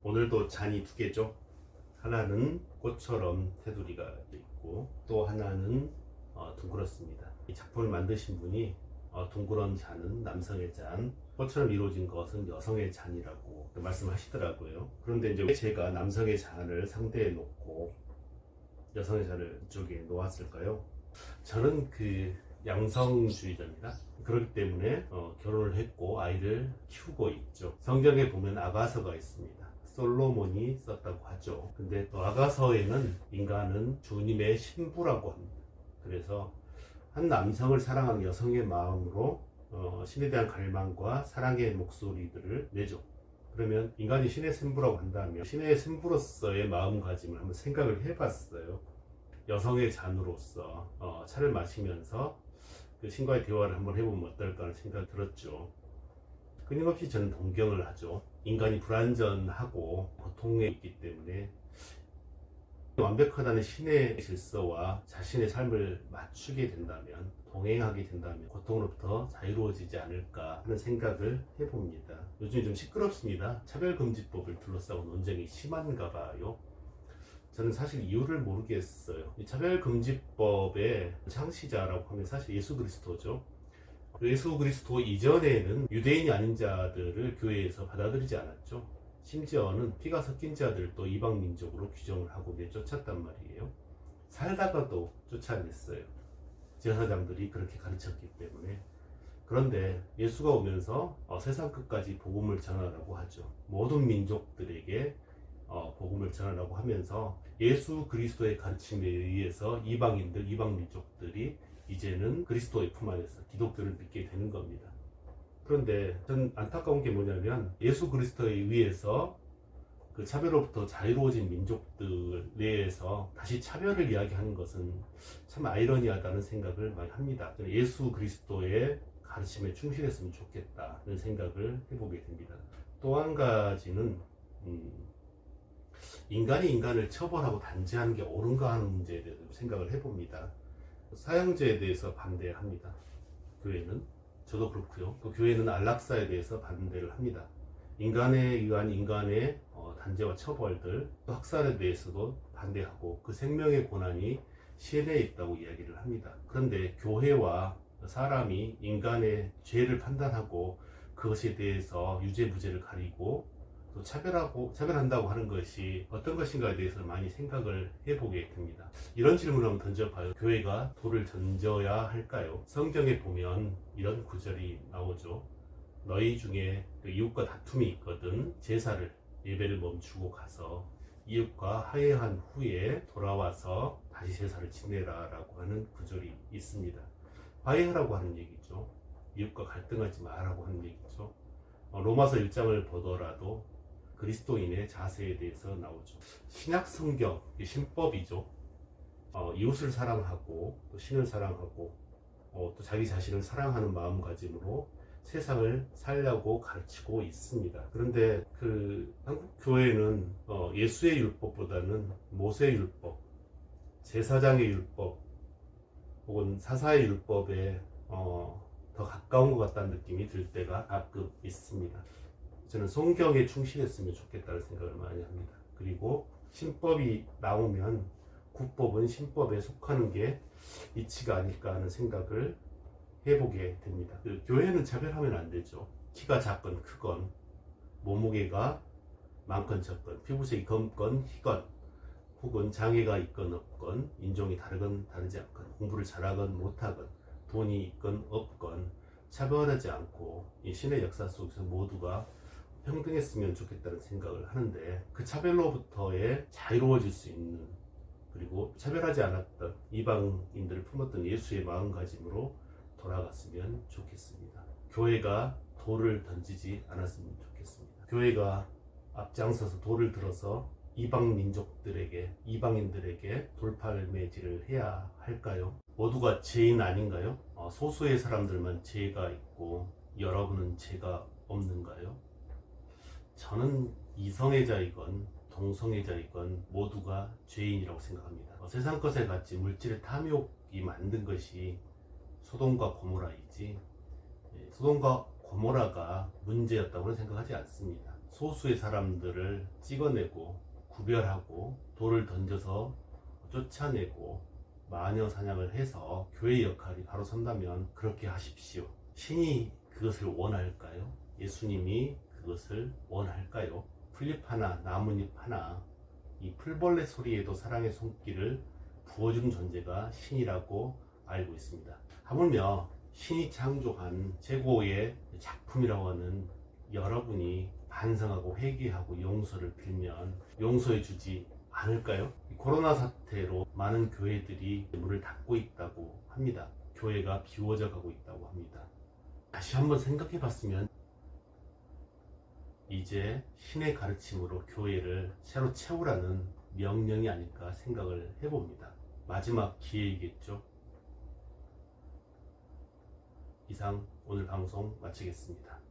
오늘도 잔이 두 개죠. 하나는 꽃처럼 테두리가 있고 또 하나는 둥그렇습니다. 이 작품을 만드신 분이 둥그런 잔은 남성의 잔, 꽃처럼 이루어진 것은 여성의 잔이라고 말씀하시더라고요. 그런데 이제 왜 제가 남성의 잔을 상대에 놓고 여성의 잔을 이쪽에 놓았을까요? 저는 양성주의자입니다. 그렇기 때문에 결혼을 했고 아이를 키우고 있죠. 성경에 보면 아가서가 있습니다. 솔로몬이 썼다고 하죠. 근데 또 아가서에는 인간은 주님의 신부라고 합니다. 그래서 한 남성을 사랑하는 여성의 마음으로 신에 대한 갈망과 사랑의 목소리들을 내죠. 그러면 인간이 신의 신부라고 한다면 신의 신부로서의 마음가짐을 한번 생각을 해봤어요. 여성의 잔으로서 차를 마시면서 그 신과의 대화를 한번 해보면 어떨까 하는 생각이 들었죠. 끊임없이 저는 동경을 하죠. 인간이 불완전하고 고통에 있기 때문에 완벽하다는 신의 질서와 자신의 삶을 맞추게 된다면, 동행하게 된다면 고통으로부터 자유로워지지 않을까 하는 생각을 해봅니다. 요즘 좀 시끄럽습니다. 차별금지법을 둘러싸고 논쟁이 심한가 봐요. 저는 사실 이유를 모르겠어요. 이 차별금지법의 창시자라고 하면 사실 예수 그리스도죠. 예수 그리스도 이전에는 유대인이 아닌 자들을 교회에서 받아들이지 않았죠. 심지어는 피가 섞인 자들도 이방 민족으로 규정을 하고 내쫓았단 말이에요. 살다가도 쫓아냈어요. 제사장들이 그렇게 가르쳤기 때문에. 그런데 예수가 오면서 세상 끝까지 복음을 전하라고 하죠. 모든 민족들에게 복음을 전하라고 하면서 예수 그리스도의 가르침에 의해서 이방인들, 이방 민족들이 이제는 그리스도의 품 안에서 기독교를 믿게 되는 겁니다. 그런데 전 안타까운 게 뭐냐면 예수 그리스도에 의해서 그 차별로부터 자유로워진 민족들 내에서 다시 차별을 이야기하는 것은 참 아이러니하다는 생각을 많이 합니다. 예수 그리스도의 가르침에 충실했으면 좋겠다는 생각을 해보게 됩니다. 또 한 가지는 인간이 인간을 처벌하고 단죄하는 게 옳은가 하는 문제에 대해서 생각을 해봅니다. 사형제에 대해서 반대합니다. 교회는. 저도 그렇고요. 또 교회는 안락사에 대해서 반대를 합니다. 인간에 의한 인간의 단죄와 처벌들, 또 학살에 대해서도 반대하고 그 생명의 고난이 시인에 있다고 이야기를 합니다. 그런데 교회와 사람이 인간의 죄를 판단하고 그것에 대해서 유죄 무죄를 가리고 또 차별한다고 하는 것이 어떤 것인가에 대해서 많이 생각을 해보게 됩니다. 이런 질문을 한번 던져봐요. 교회가 돌을 던져야 할까요? 성경에 보면 이런 구절이 나오죠. 너희 중에 그 이웃과 다툼이 있거든 제사를 예배를 멈추고 가서 이웃과 화해한 후에 돌아와서 다시 제사를 지내라 라고 하는 구절이 있습니다. 화해하라고 하는 얘기죠. 이웃과 갈등하지 마라고 하는 얘기죠. 로마서 1장을 보더라도 그리스도인의 자세에 대해서 나오죠. 신약 성경, 신법이죠. 이웃을 사랑하고 또 신을 사랑하고 또 자기 자신을 사랑하는 마음가짐으로 세상을 살려고 가르치고 있습니다. 그런데 한국 교회는 예수의 율법보다는 모세의 율법, 제사장의 율법 혹은 사사의 율법에 더 가까운 것 같다는 느낌이 들 때가 가끔 있습니다. 저는 성경에 충실했으면 좋겠다는 생각을 많이 합니다. 그리고 신법이 나오면 국법은 신법에 속하는 게 이치가 아닐까 하는 생각을 해보게 됩니다. 교회는 차별하면 안 되죠. 키가 작건 크건, 몸무게가 많건 적건, 피부색이 검건 희건, 혹은 장애가 있건 없건, 인종이 다르건 다르지 않건, 공부를 잘하건 못하건, 돈이 있건 없건 차별하지 않고 이 신의 역사 속에서 모두가 평등했으면 좋겠다는 생각을 하는데 그 차별로부터의 자유로워질 수 있는, 그리고 차별하지 않았던 이방인들을 품었던 예수의 마음가짐으로 돌아갔으면 좋겠습니다. 교회가 돌을 던지지 않았으면 좋겠습니다. 교회가 앞장서서 돌을 들어서 이방 민족들에게, 이방인들에게 돌팔매질을 해야 할까요? 모두가 죄인 아닌가요? 소수의 사람들만 죄가 있고 여러분은 죄가 없는가요? 저는 이성애자이건 동성애자이건 모두가 죄인이라고 생각합니다. 세상 것에 같이 물질의 탐욕이 만든 것이 소돔과 고모라이지 소돔과 고모라가 문제였다고는 생각하지 않습니다. 소수의 사람들을 찍어내고 구별하고 돌을 던져서 쫓아내고 마녀 사냥을 해서 교회의 역할이 바로 선다면 그렇게 하십시오. 신이 그것을 원할까요? 예수님이 그것을 원할까요? 풀잎 하나, 나뭇잎 하나, 이 풀벌레 소리에도 사랑의 손길을 부어주는 존재가 신이라고 알고 있습니다. 하물며 신이 창조한 최고의 작품이라고 하는 여러분이 반성하고 회개하고 용서를 빌면 용서해 주지 않을까요? 코로나 사태로 많은 교회들이 문을 닫고 있다고 합니다. 교회가 비워져 가고 있다고 합니다. 다시 한번 생각해 봤으면 이제 신의 가르침으로 교회를 새로 채우라는 명령이 아닐까 생각을 해봅니다. 마지막 기회이겠죠. 이상 오늘 방송 마치겠습니다.